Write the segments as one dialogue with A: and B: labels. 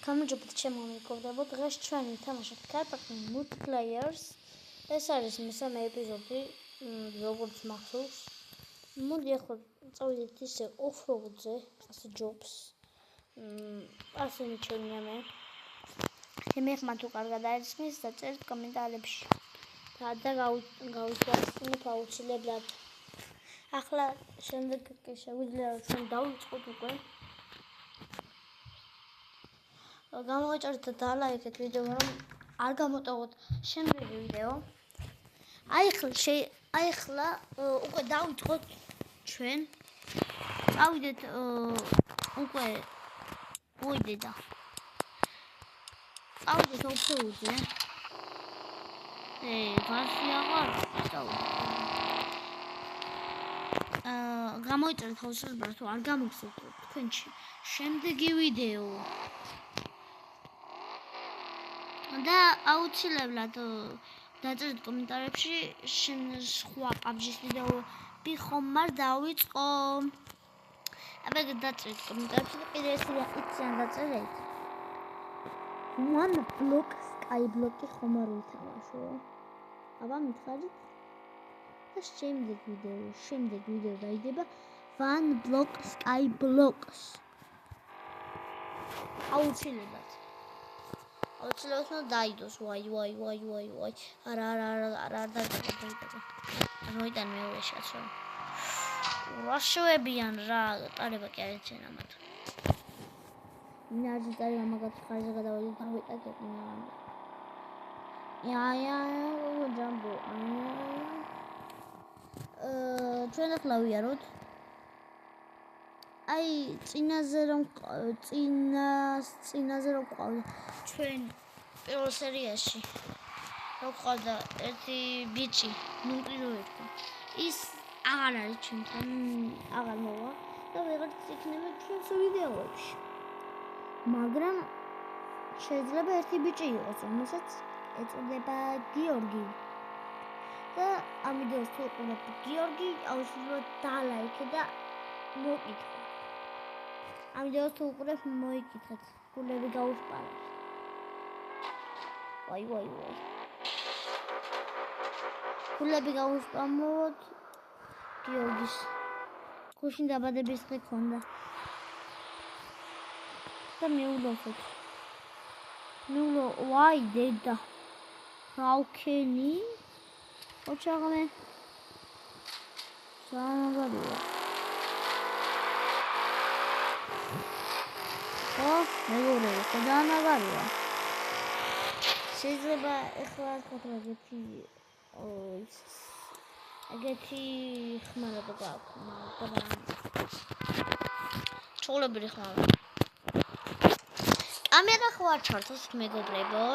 A: გამარჯობათ ჩემო მეგობრებო, დღეს ჩვენ ვთამაშობთ Carpathia Multiplayers. ეს არის მესამე ეპიზოდი, როგორც მახსოვს. მოდი ახლა წავიდეთ ისე off-road-ზე, ასე jobs. ასე მიჩვენია მე. მეხმა თუ კარგად აიცნის, დაწერთ კომენტარებში. და გავისვასწინებ აუცილებლად. ახლა შემდეგ კი შეგვიძლია რომ ჩვენ დავიწყოთ უკვე. გამოვაჭრეთ და დალაიქეთ ვიდეო, რომ არ გამოტოვოთ შემდეგი ვიდეო. აი ახლა უკვე დავიწყოთ ჩვენ. წავიდეთ უკვე ვიდეო. წავიდეთ off-road-ზე. გასი აღარ წავიდეთ. გამოვაჭრეთ აუცილებლად თუ არ გამოგცეთ თქვენ შემდეგი ვიდეო. და აუცილებლად დაწერთ კომენტარებში სხვა PUBG-ის ვიდეოები ხომ არ დავიწყო. აბა დაწერთ კომენტარებში და კიდევ ერთი იციან დაწერეთ. One block skyblock-ი ხომ არ ვითამაშო. აბა მითხარით. და შემდეგ ვიდეო დაიდება One block skyblock-ს. აუცილებლად დაიდოს ვაი არა მოიტან მეორე შეაცო რაშოებიან რა ტარება კი არ ეცენ ამათ ნაჯი ტარება მაგათ ხარზე გადავედი დავიტაკეთ ჯამბო ჩვენ ახლა ვიაროთ აი წინაზე რომ ყავდა ჩვენ პირველ სერიაში რო ყავდა ერთი ბიჭი ნუმპიროებდა ის აღარ არის ჩვენთან აღარ მოვა და ვეღარ იქნება ჩვენს ვიდეოებში მაგრამ შეიძლება ერთი ბიჭი იყოს რომელსაც ეწოდება გიორგი და ამ ვიდეოს თუ უყურებთ გიორგი აუცილებლად დალაიქეთ და მოკითხეთ ამ ვიდეოს თუ უყურებთ მოიკითხეთ გულები გაუსპარეთ ვაი გულები გაუსპამოთ გიორგის გუშინ დაბადების დღე ქონდა და მეულოცოთ ვაი დედა რაუქენი ოჩაღმე სამაგარია მეგობრებო ხოდანაგარია შეიძლება ახლა თქვა ეგეთი ხმარა და გაქვს მაგრამ ჩოლებრი ხმარა კამერა ხო არ ჩართოს მეგობრებო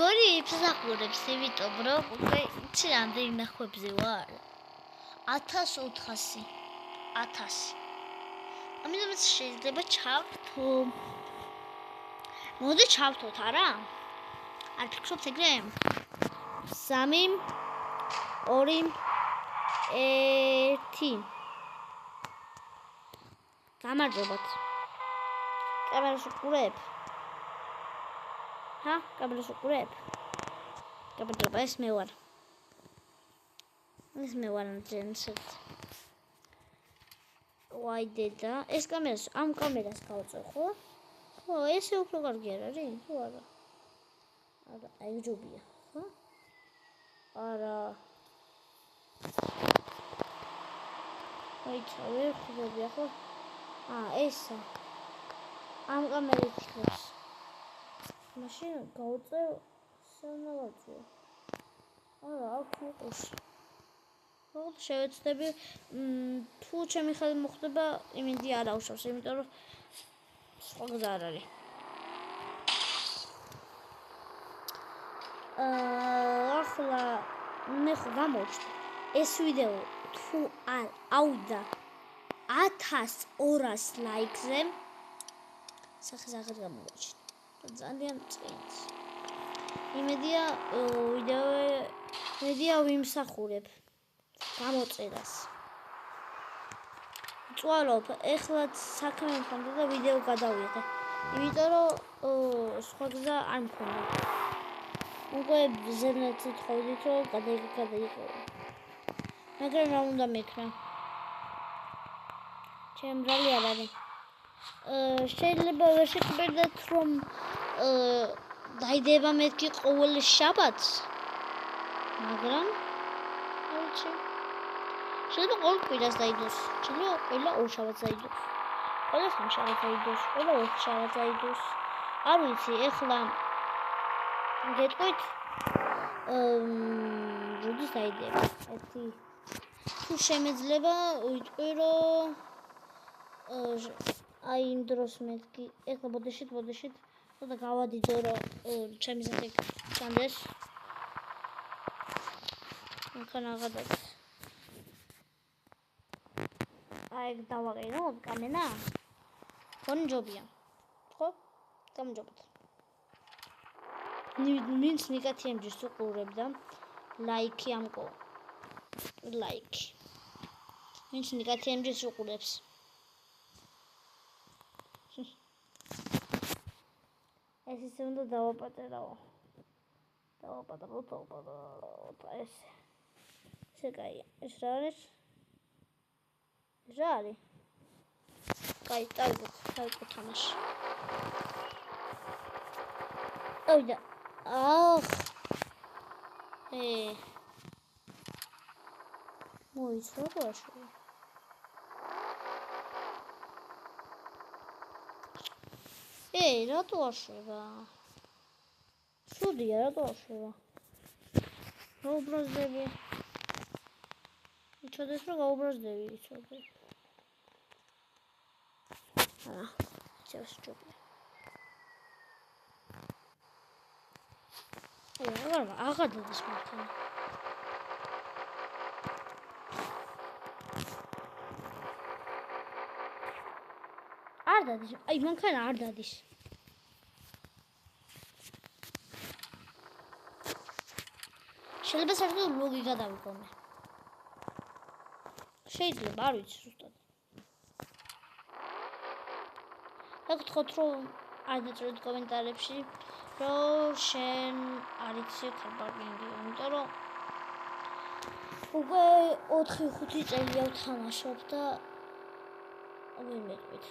A: გორი ფსახურებს იმიტომ რომ უკვე იცი რამდენი ნახვებზე ვარ 1400 ამიტომ შეიძლება ჩავთო მოდი ჩავთოთ არა არ ფიქრობთ ეგრე 3 2 1 გამარჯობათ კამერას უყურებ კამერას უყურებ გამარჯობა ეს მე ვარ ჯენსეთ ვაი დედა ეს ამ კამერას გავწევ ხო ესე უფრო კარგი არ არის თუ არა აი ჯობია ხო არა აი ჩავე ხუბია ხო ესა ამ კამერით ხებს მაშინ გავწევ სანავაძე არა აქ მოყოს შევეცდები თუ ჩემი ხელი მოხდება იმინდი არ აუშავს იმიტომ რომ სხვა გზა არ არის ახლა მე ხო გამოვჩნდა ეს ვიდეო თუ არ აუდა 1200 ლაიქზე სახე გამოვაჩინე ძალიან წინს იმედია ვიდეო ვიმსახურებ გამოწერას წვალობ ეხლა საქმე მქონდა და ვიდეო გადავიღე იმიტომ რომ სხვა გზა არ მქონდა. უკვე ზედმეტ თხოვდით რომ გადაიყო. მაგრამ რა უნდა მეკრა? ჩემ რალი არ არის. შეიძლება ვერ შეგბერდეთ რომ დაიდება მეთქი ყოველ შაბათს. მაგრამ არჩი. შეიძლება ყოველ კვირას დაიდოს. შეიძლება ყველა ორ შაბათს დაიდოს. ყველა სამ შაბათს დაიდოს. ყველა ორ შაბათს დაიდოს. არ ვიცი, ეხლა გეტყვით როდის დაიდება? თუ შემეძლება ვიტყვი რომ აი იმ დროს მეთქი ეხლა ბოდეშით და გავადიდო რომ ჩემი სახე ჩანდეს მანქანა აღადაც აი დავაყენო კამენა გონჯობია ხო გამჯობთ მინც ნიკათიემჯის უყურებდა ლაიქი ამკო ლაიქი მინც ნიკათიემჯის უყურებს ეს ისე უნდა დავაპატერავო ესე კაია ეს რა არის რა არის კაი დავიწყო თამაში ავიდა მოიცვა ბაშო რატო აშვება? სუდია, რატო აშვება? გაუბრაზდები. იცოდეს რომ გაუბრაზდები, იცოდეს. ეს ჯობია. აღადდეს მანქანა. არ დადის, აი მანქანა არ დადის. შეიძლება საერთოდ ლოგიკა დავიკომე. შეიძლება, არ ვიცი ზუსტად. გაგთხოვთ რომ არ დაწეროთ კომენტარებში, რომ შენ არ იცი კარპარკინგი, იმიტომ რომ უკვე 4-5 წელია ვთამაშობ და ვერ მეტყვით.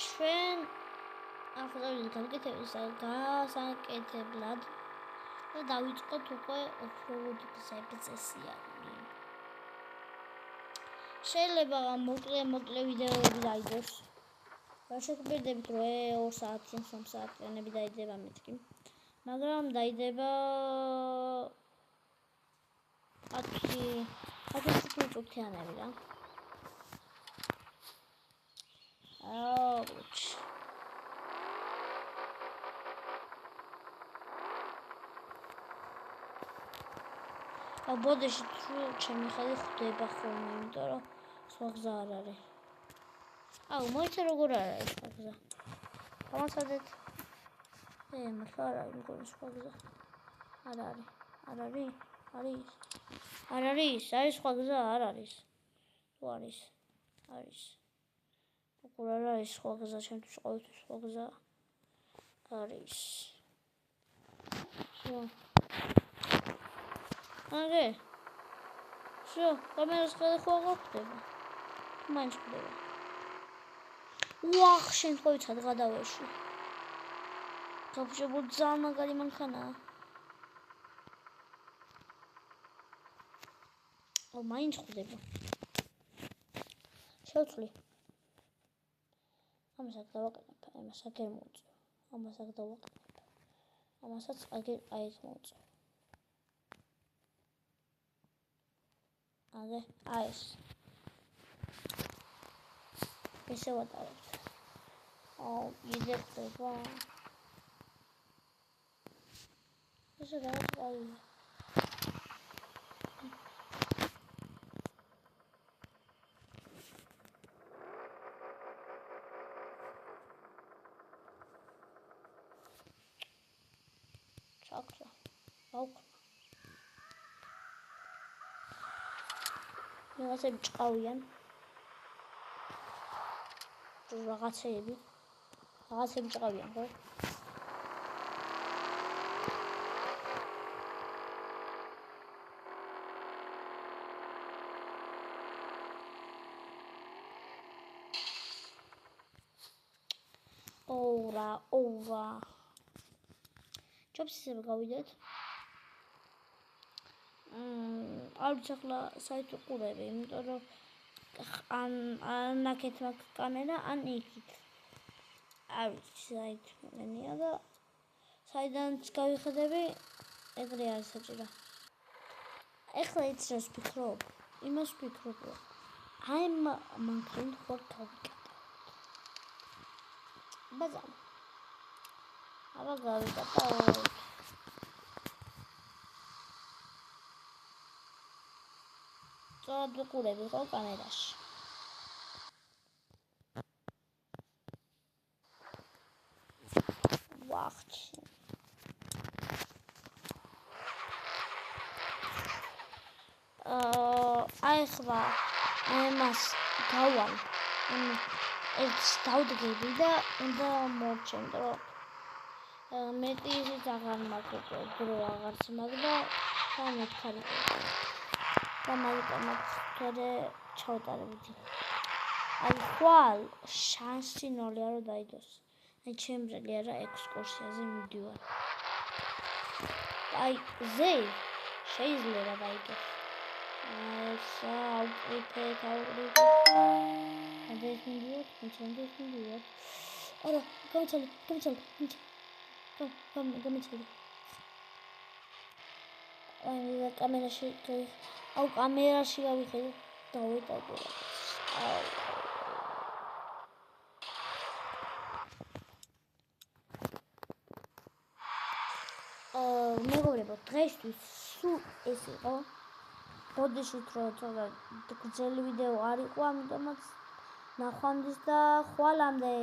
A: ჩვენ ახლა გასაკეთებლად და დავიწყოთ უკვე ოქროუდი გზები. შეიძლება მოკლე ვიდეოები დაიდოს. რა შეგბერდებით რომ 2 საათიან, 3 საათიანები დაიდება მეთქი. მაგრამ დაიდება 10 წუთიანები რა. ბოდეში თუ ჩემი ხელი ხვდება ხოლმე, იმიტომ რომ სხვა გზა არ არის. მოიცა როგორ არ არის სხვა გზა. გამოსადეთ. მართლა არ არის მგონი სხვა გზა. არ არის. არ არის სხვა გზა, არ არის. თუ არის. როგორ არ არის სხვა გზა, ჩემთვის ყოველთვის სხვა გზა არის. Всё, კამერას ხელი ხო აღარ ხდება. მაინც ხდება. უახ, შემთხვევით გადავეშვი. გაბჭებული ძალიან მაგარი მანქანაა. მაინც ხდება. შევცვლი. ამასაც დავაკეთებ, ამას აგერ მოუწევ. ამასაც დავაკეთებ. ამასაც აგერ აიც მოუწევ. ეს. ესე ვატარებთ. იდე ხდება. ესე გადაწყალია. ჩაკრა. აუქ. რაღაცები ჭყავიან. რაღაცები ჭყავიან, ხო? ოვრა. ჯობს ისევ გავიდეთ. არ ვიცი ახლა საით ვიყურები, იმიტომ რომ ან აქეთ მაქვს კამერა, ან იქით. არ ვიცი საით მენია და საიდანაც გავიხედები, ეგრე არის საჭირო. ეხლა იცი რას ვფიქრობ? იმას ვფიქრობ, რომ აი მანქანით ხوار გავიკეთე. ბაზარ. აბა გავიკეთე. სწორად ვიყურები ხო კამერაში. ვახჩი. აი ხვა ამას გავალ. ეს დავდგები და უნდა მოვჩენდო. მეტი ისიც აღარ მაქვს დრო აღარც მაქვს და გამიქარი. გამალიტამაცქერე ჩავტარებდი. აი ხვალ შანსი ნოლია რომ დაიდოს. აი ჩემბრელი არა ექსკურსიაზე მივდივარ. აი ზე შეიძლება დაიდოს. საუკეთესო ანდეის მიდიოთ. არა, გამიცალე. აი კამერაში გავიხედე დავიტაკე. მეგობრებო, დღეისთვის სულ ეს იყო. ბოდიშით რომ ცოტა გრძელი ვიდეო არ იყო, ამიტომაც ნახვამდის და ხვალამდე.